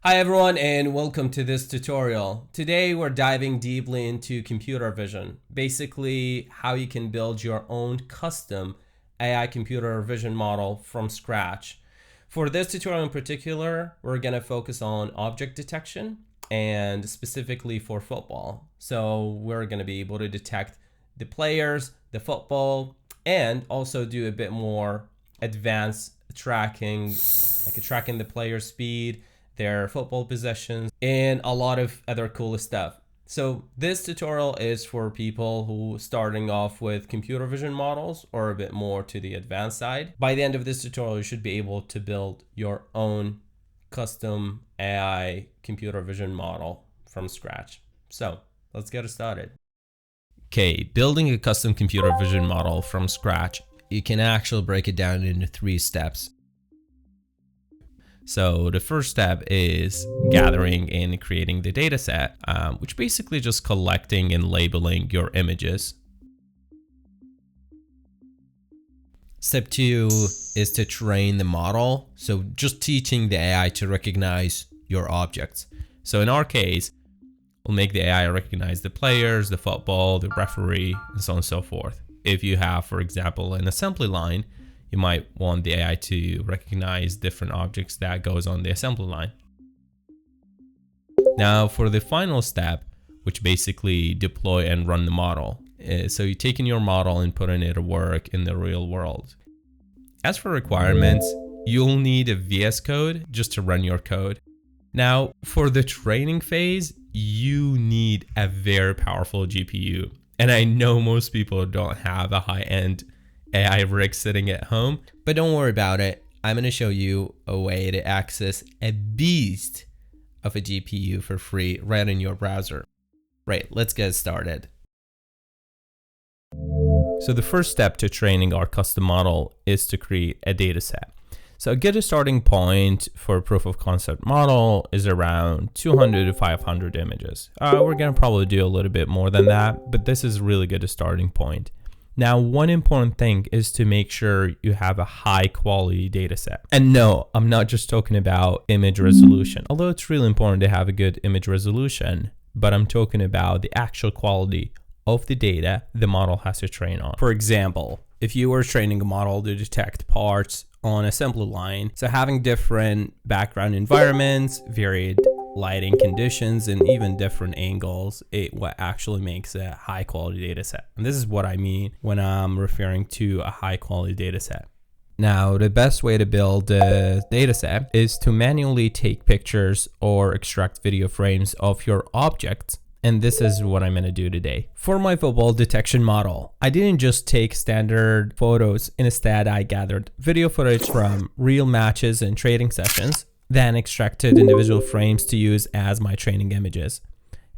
Hi everyone and welcome to this tutorial. Today we're diving deeply into computer vision, basically how you can build your own custom AI computer vision model from scratch. For this tutorial in particular, we're going to focus on object detection and specifically for football. So we're going to be able to detect the players, the football, and also do a bit more advanced tracking, like tracking the player speed, their football possessions, and a lot of other cool stuff. So this tutorial is for people who starting off with computer vision models or a bit more to the advanced side. By the end of this tutorial, you should be able to build your own custom AI computer vision model from scratch. So let's get started. Okay, building a custom computer vision model from scratch, you can actually break it down into 3 steps. So the first step is gathering and creating the data set, which basically just collecting and labeling your images. Step 2 is to train the model. So just teaching the AI to recognize your objects. So in our case, we'll make the AI recognize the players, the football, the referee, and so on and so forth. If you have, for example, an assembly line, you might want the AI to recognize different objects that goes on the assembly line. Now for the final step, which basically deploy and run the model. So you're taking your model and putting it to work in the real world. As for requirements, you'll need a VS Code just to run your code. Now for the training phase, you need a very powerful GPU. And I know most people don't have a high-end AI rig sitting at home, but don't worry about it. I'm going to show you a way to access a beast of a GPU for free right in your browser. Right, let's get started. So the first step to training our custom model is to create a data set. So a good starting point for a proof of concept model is around 200 to 500 images. We're going to probably do a little bit more than that, but this is really good starting point. Now, one important thing is to make sure you have a high quality data set. And no, I'm not just talking about image resolution, although it's really important to have a good image resolution, but I'm talking about the actual quality of the data the model has to train on. For example, if you were training a model to detect parts on an assembly line, so having different background environments, varied lighting conditions, and even different angles, what actually makes a high quality data set. And this is what I mean when I'm referring to a high quality data set. Now, the best way to build a data set is to manually take pictures or extract video frames of your objects. And this is what I'm going to do today. For my football detection model, I didn't just take standard photos. Instead, I gathered video footage from real matches and trading sessions, then extracted individual frames to use as my training images.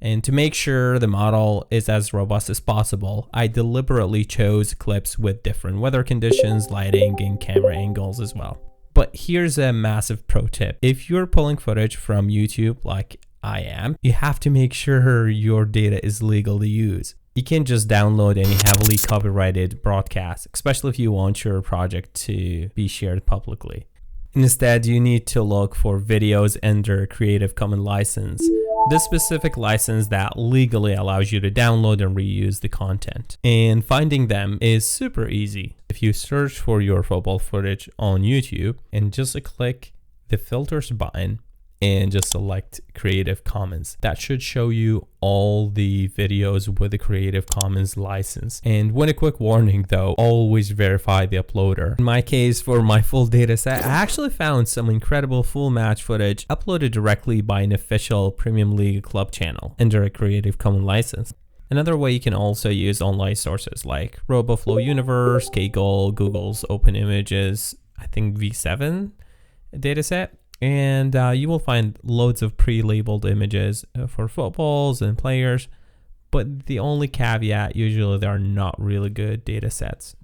And to make sure the model is as robust as possible, I deliberately chose clips with different weather conditions, lighting, and camera angles as well. But here's a massive pro tip. If you're pulling footage from YouTube like I am, you have to make sure your data is legal to use. You can't just download any heavily copyrighted broadcast, especially if you want your project to be shared publicly. Instead, you need to look for videos under Creative Commons license, this specific license that legally allows you to download and reuse the content. And finding them is super easy. If you search for your football footage on YouTube and just click the filters button and just select Creative Commons, that should show you all the videos with the Creative Commons license. And one quick warning though, always verify the uploader. In my case, for my full data set, I actually found some incredible full match footage uploaded directly by an official Premium League club channel under a Creative Commons license. Another way you can also use online sources like Roboflow Universe, Kaggle, Google's Open Images, I think V7 dataset. And you will find loads of pre-labeled images for footballs and players, but the only caveat, usually they are not really good data sets.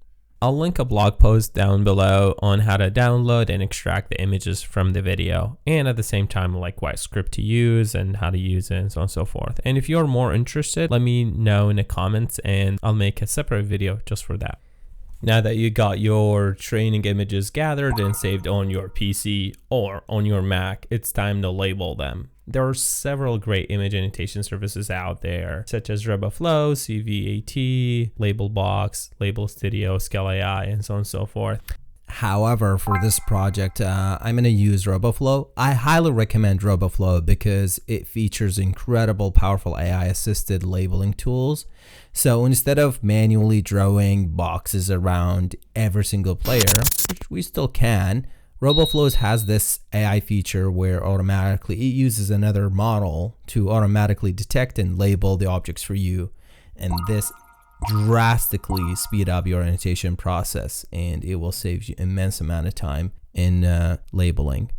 I'll link a blog post down below on how to download and extract the images from the video, and at the same time like what script to use and how to use it and so on and so forth. And if you're more interested, let me know in the comments and I'll make a separate video just for that. Now that you got your training images gathered and saved on your PC or on your Mac, it's time to label them. There are several great image annotation services out there, such as Roboflow, CVAT, Labelbox, Label Studio, Scale AI, and so on and so forth. However, for this project, I'm going to use Roboflow. I highly recommend Roboflow because it features incredible, powerful AI-assisted labeling tools. So instead of manually drawing boxes around every single player, which we still can, Roboflow has this AI feature where automatically it uses another model to automatically detect and label the objects for you. And this drastically speed up your annotation process, and it will save you immense amount of time in labeling.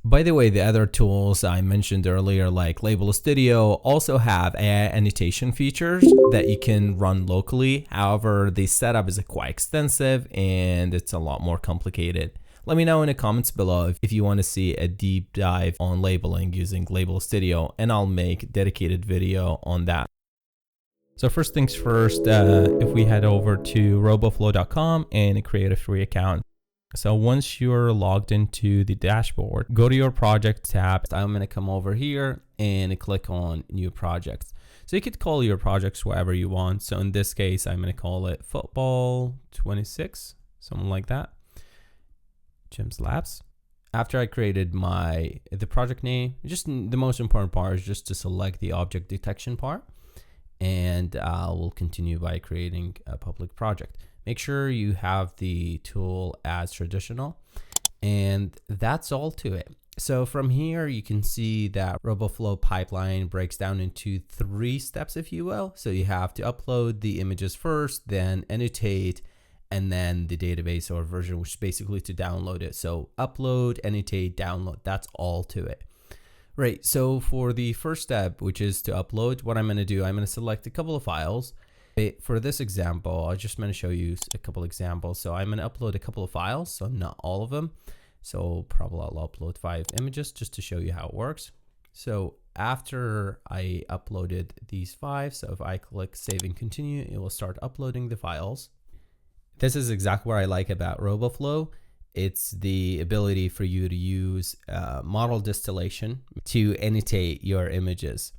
By the way, the other tools I mentioned earlier, like Label Studio, also have AI annotation features that you can run locally. However, the setup is quite extensive and it's a lot more complicated. Let me know in the comments below if you want to see a deep dive on labeling using Label Studio, and I'll make a dedicated video on that. So first things first, if we head over to roboflow.com and create a free account. So once you're logged into the dashboard, go to your project tab. I'm going to come over here and click on new projects. So you could call your projects whatever you want. So in this case, I'm going to call it football 26, something like that. Jim's Labs. After I created the project name, just the most important part is just to select the object detection part. And I will continue by creating a public project. Make sure you have the tool as traditional, and that's all to it. So from here, you can see that Roboflow pipeline breaks down into 3 steps, if you will. So you have to upload the images first, then annotate, and then the database or version, which is basically to download it. So upload, annotate, download, that's all to it. Right, so for the first step, which is to upload, what I'm going to do, I'm going to select a couple of files. For this example, I'm just going to show you a couple examples. So I'm going to upload a couple of files, so not all of them. So probably I'll upload 5 images just to show you how it works. So after I uploaded these 5, so if I click save and continue, it will start uploading the files. This is exactly what I like about Roboflow. It's the ability for you to use model distillation to annotate your images.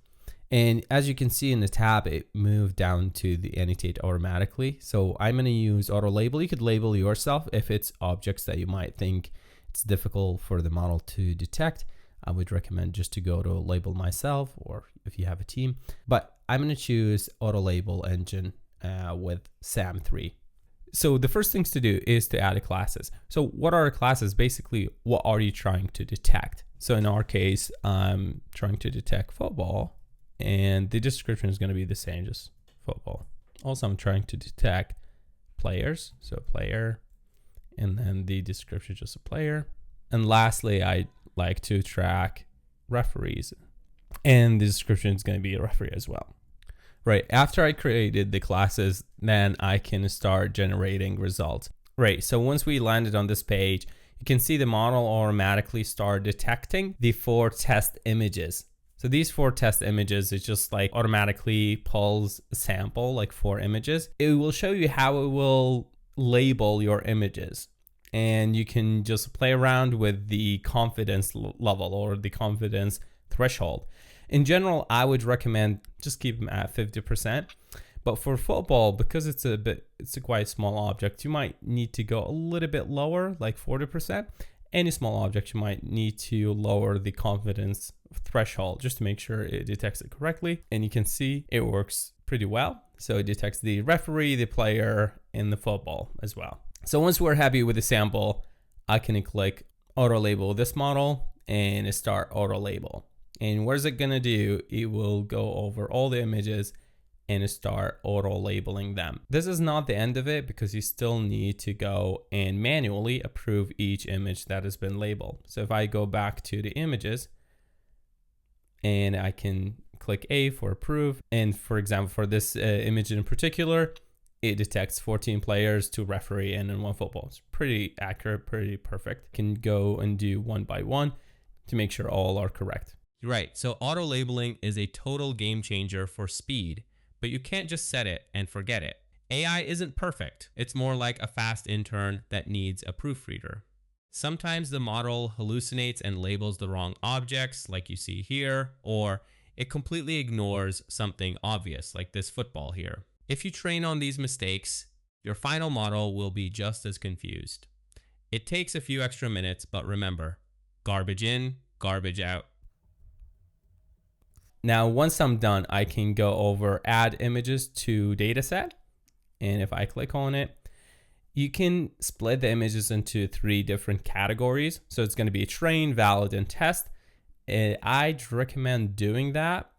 And as you can see in the tab, it moved down to the annotate automatically. So I'm going to use auto label. You could label yourself if it's objects that you might think it's difficult for the model to detect. I would recommend just to go to label myself, or if you have a team. But I'm going to choose auto label engine with SAM3. So the first things to do is to add classes. So what are classes? Basically, what are you trying to detect? So in our case, I'm trying to detect football, and the description is going to be the same, just football. Also, I'm trying to detect players, so player, and then the description just a player. And lastly, I like to track referees, and the description is going to be a referee as well. Right, after I created the classes, then I can start generating results. Right, so once we landed on this page, you can see the model automatically start detecting the 4 test images. So these 4 test images, it just like automatically pulls a sample, like 4 images. It will show you how it will label your images. And you can just play around with the confidence level or the confidence threshold. In general, I would recommend just keep them at 50%. But for football, because it's a quite small object, you might need to go a little bit lower, like 40%. Any small object, you might need to lower the confidence threshold just to make sure it detects it correctly. And you can see it works pretty well. So it detects the referee, the player, and the football as well. So once we're happy with the sample, I can click auto label this model and start auto label. And what is it going to do? It will go over all the images and start auto labeling them. This is not the end of it, because you still need to go and manually approve each image that has been labeled. So if I go back to the images and I can click A for approve. And for example, for this image in particular, it detects 14 players, 2 referee, and then 1 football. It's pretty accurate, pretty perfect. Can go and do one by one to make sure all are correct. Right, so auto labeling is a total game changer for speed, but you can't just set it and forget it. AI isn't perfect. It's more like a fast intern that needs a proofreader. Sometimes the model hallucinates and labels the wrong objects, like you see here, or it completely ignores something obvious, like this football here. If you train on these mistakes, your final model will be just as confused. It takes a few extra minutes, but remember, garbage in, garbage out. Now, once I'm done, I can go over add images to dataset. And if I click on it, you can split the images into 3 different categories. So it's going to be train, valid, and test. I'd recommend doing that.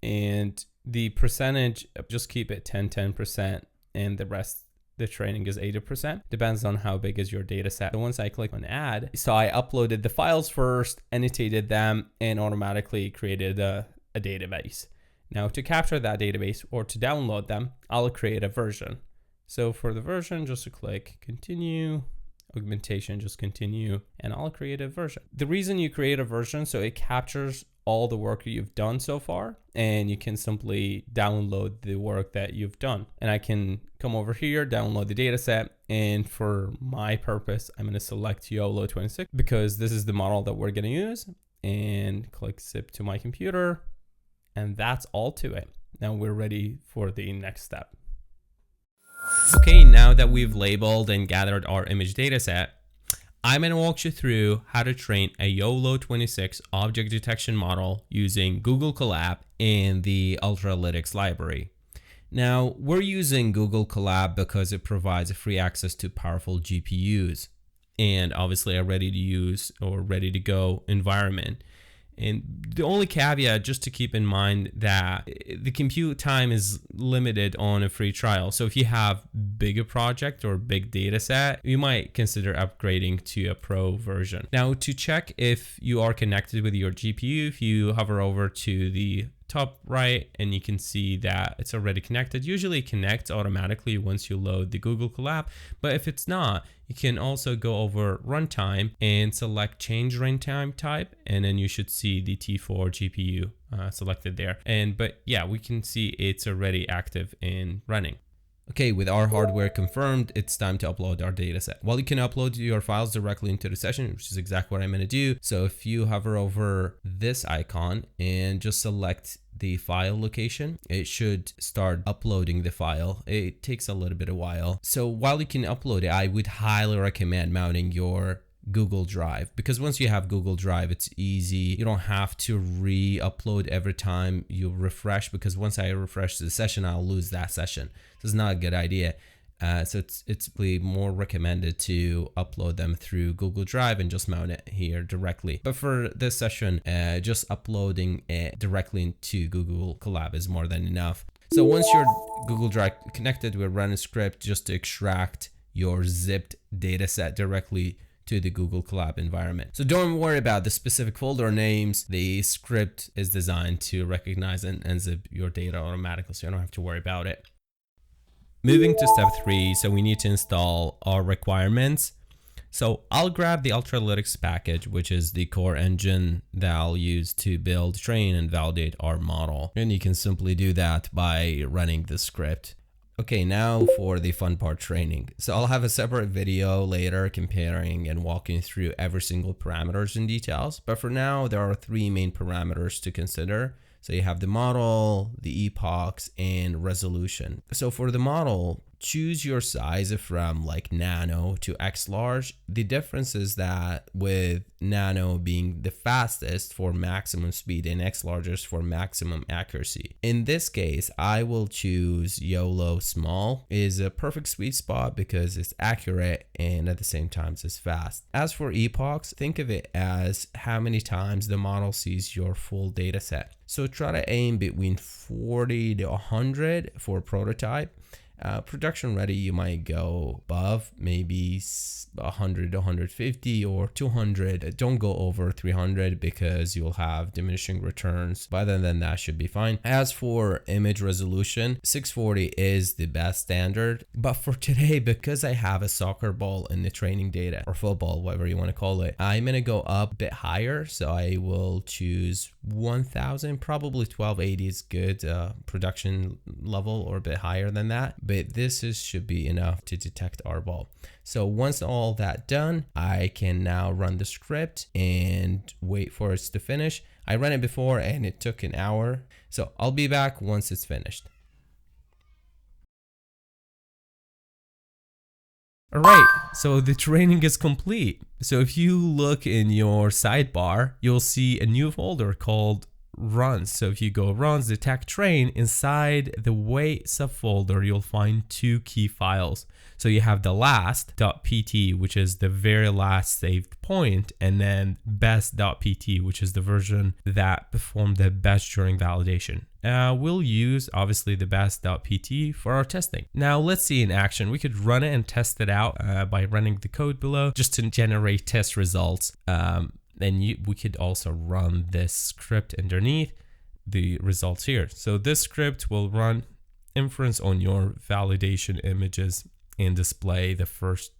And the percentage, just keep it 10%, and the rest, the training is 80%. Depends on how big is your data set. So once I click on add, so I uploaded the files first, annotated them, and automatically created a database. Now to capture that database or to download them, I'll create a version. So for the version, just click continue, augmentation, just continue, and I'll create a version. The reason you create a version, so it captures all the work you've done so far, and you can simply download the work that you've done. And I can come over here, download the data set, and for my purpose, I'm gonna select YOLO 26 because this is the model that we're gonna use, and click zip to my computer, and that's all to it. Now we're ready for the next step. Okay, now that we've labeled and gathered our image dataset, I'm going to walk you through how to train a YOLO 26 object detection model using Google Colab and the Ultralytics library. Now, we're using Google Colab because it provides free access to powerful GPUs and obviously a ready to use or ready to go environment. And the only caveat, just to keep in mind, that the compute time is limited on a free trial. So if you have bigger project or big data set, you might consider upgrading to a pro version. Now to check if you are connected with your GPU, if you hover over to the top right and you can see that it's already connected. Usually it connects automatically once you load the Google Colab, but if it's not, you can also go over runtime and select change runtime type, and then you should see the T4 GPU selected there. But yeah, we can see it's already active and running. Okay, with our hardware confirmed, it's time to upload our dataset. Well, you can upload your files directly into the session, which is exactly what I'm going to do. So if you hover over this icon and just select the file location, it should start uploading the file. It takes a little bit of while. So while you can upload it, I would highly recommend mounting your Google Drive, because once you have Google Drive, it's easy. You don't have to re-upload every time you refresh, because once I refresh the session, I'll lose that session. So it's not a good idea. So it's more recommended to upload them through Google Drive and just mount it here directly. But for this session, just uploading it directly into Google Colab is more than enough. So once your Google Drive connected, we'll run a script just to extract your zipped data set directly to the Google Colab environment. So don't worry about the specific folder names. The script is designed to recognize and zip your data automatically, so you don't have to worry about it. Moving to step 3, so we need to install our requirements. So I'll grab the Ultralytics package, which is the core engine that I'll use to build, train, and validate our model. And you can simply do that by running the script. Okay, now for the fun part, training. So I'll have a separate video later comparing and walking through every single parameters in details. But for now, there are 3 main parameters to consider. So you have the model, the epochs, and resolution. So for the model, choose your size from like nano to X large. The difference is that with nano being the fastest for maximum speed and X largest for maximum accuracy. In this case, I will choose YOLO small. It is a perfect sweet spot because it's accurate and at the same time it's fast. As for epochs, think of it as how many times the model sees your full data set. So try to aim between 40 to 100 for prototype. Production ready, you might go above, maybe 100 to 150 or 200. Don't go over 300 because you'll have diminishing returns. But other than that, should be fine. As for image resolution, 640 is the best standard. But for today, because I have a soccer ball in the training data, or football, whatever you want to call it, I'm going to go up a bit higher. So I will choose 1000, probably 1280 is good production level, or a bit higher than that. but should be enough to detect our ball. So once all that done, I can now run the script and wait for it to finish. I ran it before and it took an hour. So I'll be back once it's finished. All right, so the training is complete. So if you look in your sidebar, you'll see a new folder called runs. So if you go runs, detect train, inside the wait subfolder, you'll find two key files. So you have the last.pt, which is the very last saved point, and then best.pt, which is the version that performed the best during validation. We'll use obviously the best.pt for our testing. Now let's see in action. We could run it and test it out by running the code below just to generate test results. We could also run this script underneath the results here. So this script will run inference on your validation images and display the first,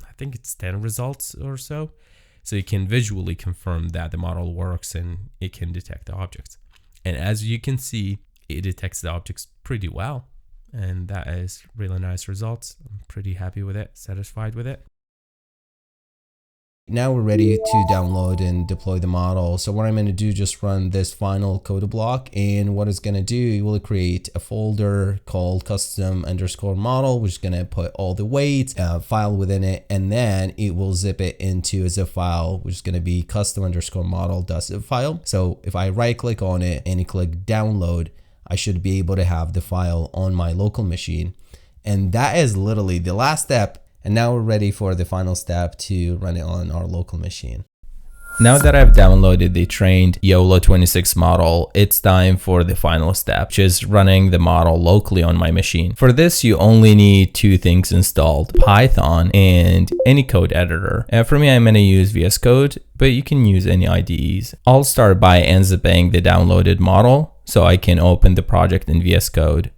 I think it's 10 results or so. So you can visually confirm that the model works and it can detect the objects. And as you can see, it detects the objects pretty well. And that is really nice results. I'm pretty happy with it, satisfied with it. Now we're ready to download and deploy the model. So what I'm going to do, just run this final code block, and what it's going to do, it will create a folder called custom_model, which is going to put all the weights file within it, and then it will zip it into a zip file, which is going to be custom_model.zip file. So if I right click on it and click download, I should be able to have the file on my local machine. And that is literally the last step. And now we're ready for the final step to run it on our local machine. Now that I've downloaded the trained YOLO 26 model, it's time for the final step, which is running the model locally on my machine. For this, you only need two things installed: Python and any code editor. For me, I'm going to use VS Code, but you can use any IDEs. I'll start by unzipping the downloaded model so I can open the project in VS Code.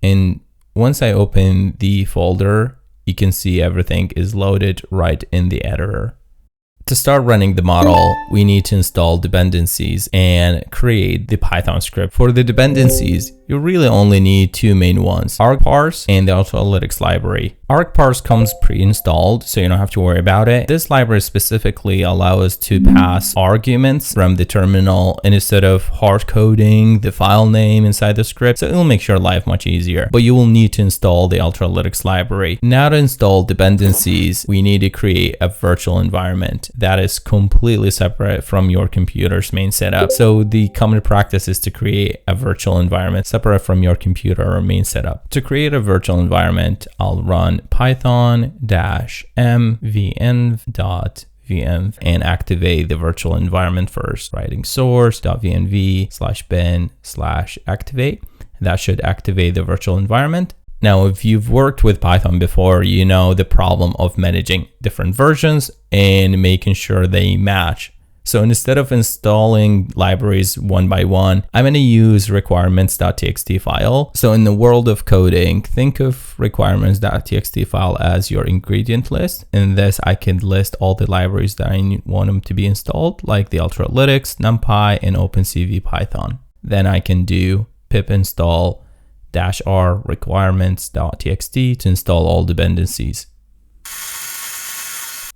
And once I open the folder, you can see everything is loaded right in the editor. To start running the model, we need to install dependencies and create the Python script. For the dependencies, you really only need two main ones: argparse and the auto-analytics library. Argparse comes pre-installed, so you don't have to worry about it. This library specifically allows us to pass arguments from the terminal instead of hard coding the file name inside the script, so it'll make your life much easier. But you will need to install the auto-analytics library. Now to install dependencies, we need to create a virtual environment that is completely separate from your computer's main setup. So the common practice is to create a virtual environment separate from your computer or main setup. To create a virtual environment, I'll run python-mvenv.venv and activate the virtual environment first, writing source.venv/bin/activate. That should activate the virtual environment. Now, if you've worked with Python before, you know the problem of managing different versions and making sure they match. So instead of installing libraries one by one, I'm going to use requirements.txt file. So in the world of coding, think of requirements.txt file as your ingredient list. In this, I can list all the libraries that I want them to be installed, like the auto-analytics, NumPy, and OpenCV Python. Then I can do pip install -r requirements.txt to install all dependencies.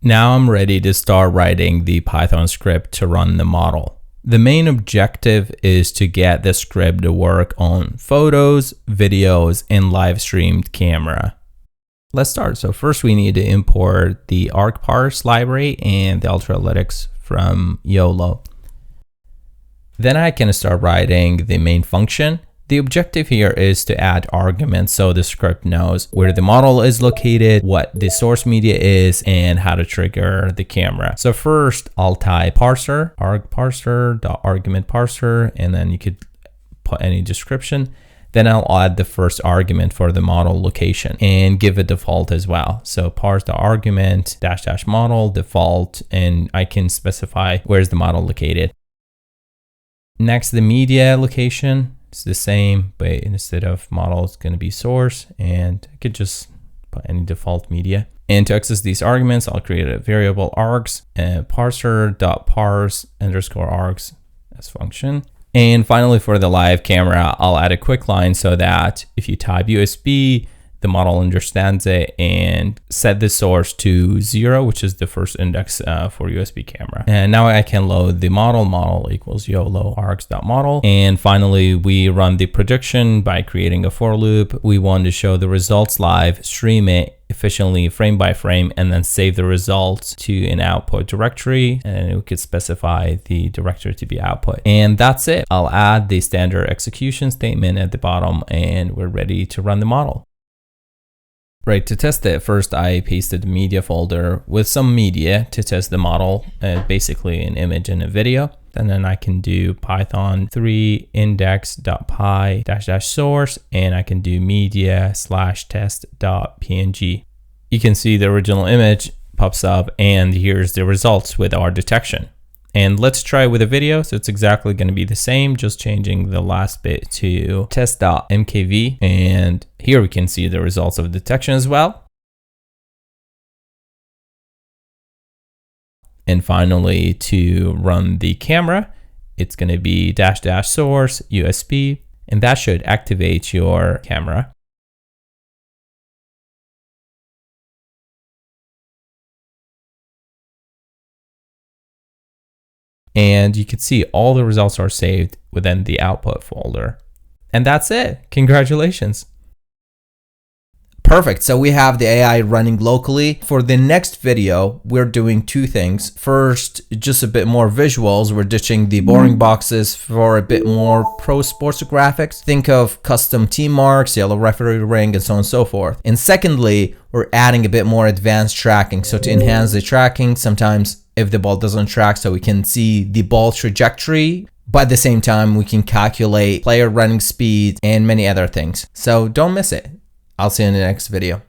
Now I'm ready to start writing the Python script to run the model. The main objective is to get the script to work on photos, videos, and live streamed camera. Let's start. So first we need to import the argparse library and the auto-analytics from YOLO. Then I can start writing the main function. The objective here is to add arguments so the script knows where the model is located, what the source media is, and how to trigger the camera. So first I'll type parser, argparser.argument parser, and then you could put any description. Then I'll add the first argument for the model location and give a default as well. So parse.argument --model default, and I can specify where's the model located. Next, the media location. It's the same, but instead of model, it's going to be source, and I could just put any default media. And to access these arguments, I'll create a variable args and parser.parse_args as function. And finally, for the live camera, I'll add a quick line so that if you type USB, the model understands it and set the source to 0, which is the first index for USB camera. And now I can load the model equals YOLO args.model. And finally, we run the prediction by creating a for loop. We want to show the results live, stream it efficiently frame by frame, and then save the results to an output directory, and we could specify the directory to be output. And that's it. I'll add the standard execution statement at the bottom, and we're ready to run the model. Right, to test it, first I pasted the media folder with some media to test the model, basically an image and a video. And then I can do Python 3 index.py -- source, and I can do media/test.png. You can see the original image pops up, and here's the results with our detection. And let's try with a video. So it's exactly going to be the same, just changing the last bit to test.mkv. And here we can see the results of detection as well. And finally, to run the camera, it's going to be -- source USB, and that should activate your camera. And you can see all the results are saved within the output folder. And that's it. Congratulations. Perfect. So we have the AI running locally. For the next video, we're doing two things. First, just a bit more visuals. We're ditching the boring boxes for a bit more pro sports graphics. Think of custom team marks, yellow referee ring, and so on and so forth. And secondly, we're adding a bit more advanced tracking. So to enhance the tracking, sometimes if the ball doesn't track, so we can see the ball trajectory, but at the same time, we can calculate player running speed and many other things. So don't miss it. I'll see you in the next video.